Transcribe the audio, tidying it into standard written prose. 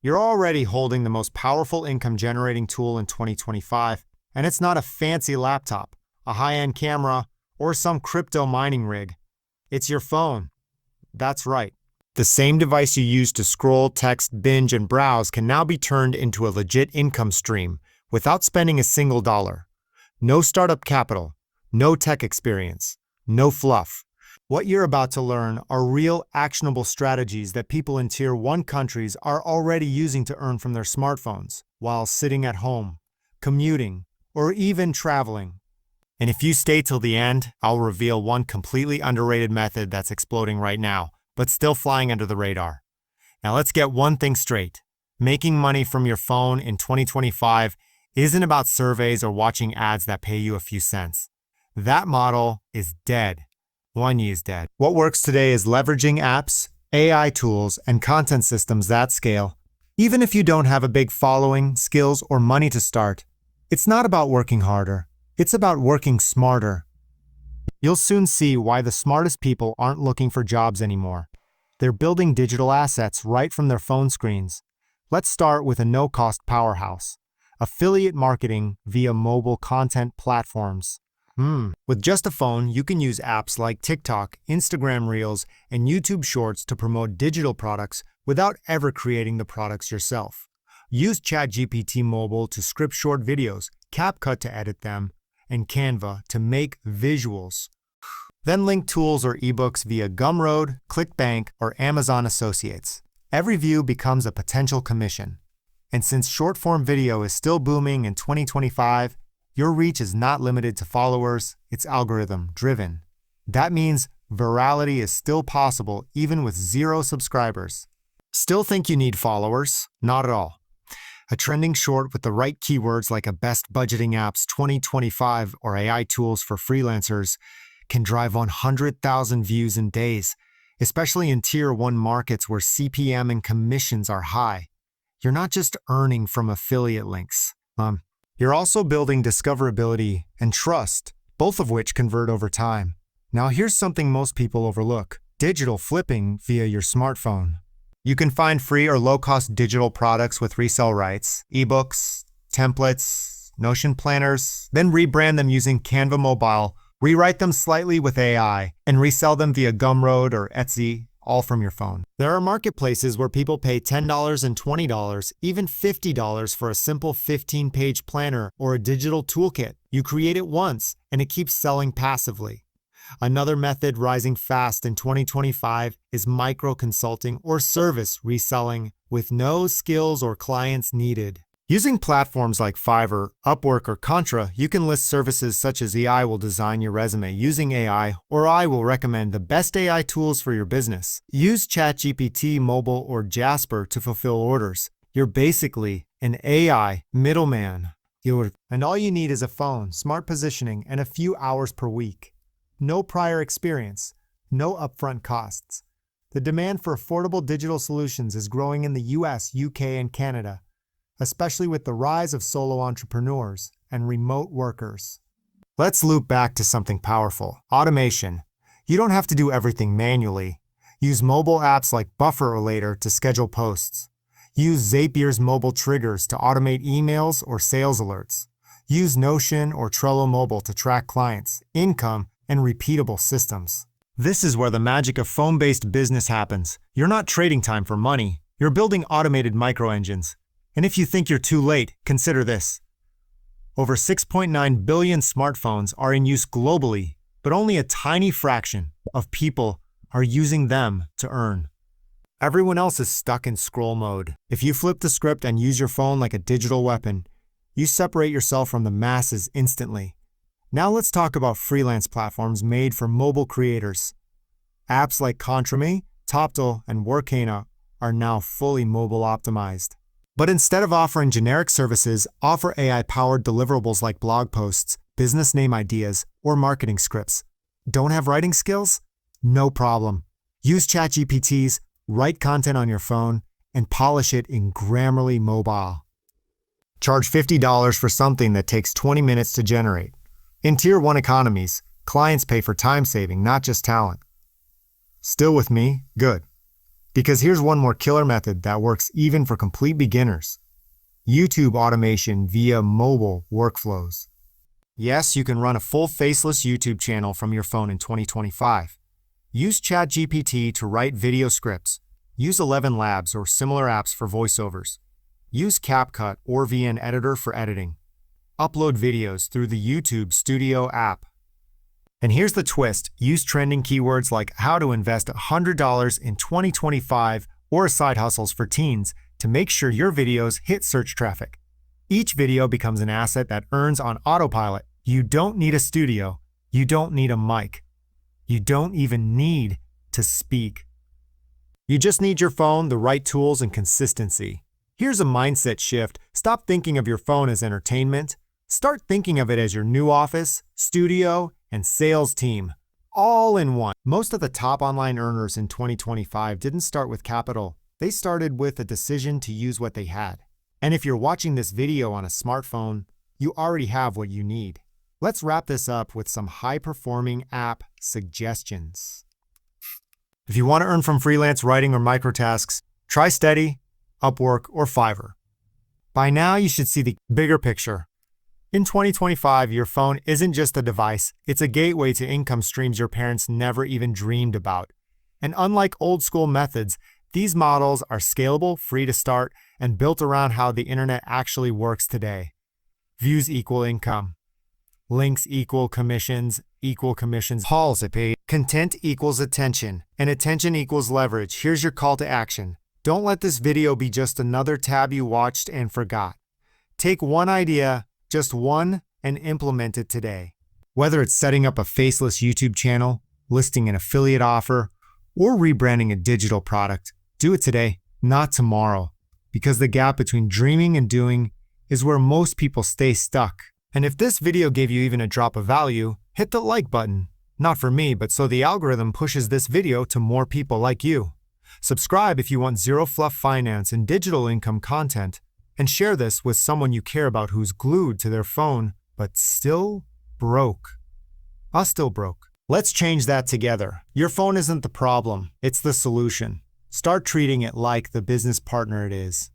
You're already holding the most powerful income-generating tool in 2025, and it's not a fancy laptop, a high-end camera, or some crypto mining rig. It's your phone. That's right. The same device you use to scroll, text, binge, and browse can now be turned into a legit income stream without spending a single dollar. No startup capital, no tech experience, no fluff. What you're about to learn are real, actionable strategies that people in Tier 1 countries are already using to earn from their smartphones while sitting at home, commuting, or even traveling. And if you stay till the end, I'll reveal one completely underrated method that's exploding right now, but still flying under the radar. Now let's get one thing straight. Making money from your phone in 2025 isn't about surveys or watching ads that pay you a few cents. That model is dead. One is dead. What works today is leveraging apps, AI tools, and content systems that scale. Even if you don't have a big following, skills, or money to start, it's not about working harder. It's about working smarter. You'll soon see why the smartest people aren't looking for jobs anymore. They're building digital assets right from their phone screens. Let's start with a no-cost powerhouse: affiliate marketing via mobile content platforms. With just a phone, you can use apps like TikTok, Instagram Reels, and YouTube Shorts to promote digital products without ever creating the products yourself. Use ChatGPT Mobile to script short videos, CapCut to edit them, and Canva to make visuals. Then link tools or ebooks via Gumroad, ClickBank, or Amazon Associates. Every view becomes a potential commission. And since short-form video is still booming in 2025, your reach is not limited to followers, it's algorithm-driven. That means virality is still possible even with 0 subscribers. Still think you need followers? Not at all. A trending short with the right keywords like a best budgeting apps 2025 or AI tools for freelancers can drive 100,000 views in days, especially in Tier 1 markets where CPM and commissions are high. You're not just earning from affiliate links. You're also building discoverability and trust, both of which convert over time. Now here's something most people overlook: digital flipping via your smartphone. You can find free or low-cost digital products with resale rights, ebooks, templates, Notion planners, then rebrand them using Canva Mobile, rewrite them slightly with AI, and resell them via Gumroad or Etsy, all from your phone. There are marketplaces where people pay $10 and $20, even $50 for a simple 15-page planner or a digital toolkit. You create it once, and it keeps selling passively. Another method rising fast in 2025 is micro-consulting or service reselling with no skills or clients needed. Using platforms like Fiverr, Upwork, or Contra, you can list services such as AI will design your resume using AI, or I will recommend the best AI tools for your business. Use ChatGPT Mobile or Jasper to fulfill orders. You're basically an AI middleman. And all you need is a phone, smart positioning, and a few hours per week. No prior experience, no upfront costs. The demand for affordable digital solutions is growing in the US, UK, and Canada, especially with the rise of solo entrepreneurs and remote workers. Let's loop back to something powerful: automation. You don't have to do everything manually. Use mobile apps like Buffer or Later to schedule posts. Use Zapier's mobile triggers to automate emails or sales alerts. Use Notion or Trello Mobile to track clients, income, and repeatable systems. This is where the magic of phone-based business happens. You're not trading time for money. You're building automated micro-engines. And if you think you're too late, consider this. Over 6.9 billion smartphones are in use globally, but only a tiny fraction of people are using them to earn. Everyone else is stuck in scroll mode. If you flip the script and use your phone like a digital weapon, you separate yourself from the masses instantly. Now let's talk about freelance platforms made for mobile creators. Apps like Contrame, Toptal, and Workana are now fully mobile optimized. But instead of offering generic services, offer AI-powered deliverables like blog posts, business name ideas, or marketing scripts. Don't have writing skills? No problem. Use ChatGPT's, write content on your phone, and polish it in Grammarly Mobile. Charge $50 for something that takes 20 minutes to generate. In Tier 1 economies, clients pay for time saving, not just talent. Still with me? Good. Because here's one more killer method that works even for complete beginners. YouTube automation via mobile workflows. Yes, you can run a full faceless YouTube channel from your phone in 2025. Use ChatGPT to write video scripts. Use 11 Labs or similar apps for voiceovers. Use CapCut or VN Editor for editing. Upload videos through the YouTube Studio app. And here's the twist. Use trending keywords like how to invest $100 in 2025 or side hustles for teens to make sure your videos hit search traffic. Each video becomes an asset that earns on autopilot. You don't need a studio. You don't need a mic. You don't even need to speak. You just need your phone, the right tools, and consistency. Here's a mindset shift. Stop thinking of your phone as entertainment. Start thinking of it as your new office, studio, and sales team, all in one. Most of the top online earners in 2025 didn't start with capital. They started with a decision to use what they had. And if you're watching this video on a smartphone, you already have what you need. Let's wrap this up with some high-performing app suggestions. If you want to earn from freelance writing or microtasks, try Steady, Upwork, or Fiverr. By now, you should see the bigger picture. In 2025, your phone isn't just a device, it's a gateway to income streams your parents never even dreamed about. And unlike old-school methods, these models are scalable, free to start, and built around how the internet actually works today. Views equal income. Links equal commissions, hauls pay. Content equals attention, and attention equals leverage. Here's your call to action. Don't let this video be just another tab you watched and forgot. Take one idea, just one, and implement it today. Whether it's setting up a faceless YouTube channel, listing an affiliate offer, or rebranding a digital product, do it today, not tomorrow. Because the gap between dreaming and doing is where most people stay stuck. And if this video gave you even a drop of value, hit the like button. Not for me, but so the algorithm pushes this video to more people like you. Subscribe if you want zero fluff finance and digital income content. And share this with someone you care about who's glued to their phone, but still broke. Still broke. Let's change that together. Your phone isn't the problem, it's the solution. Start treating it like the business partner it is.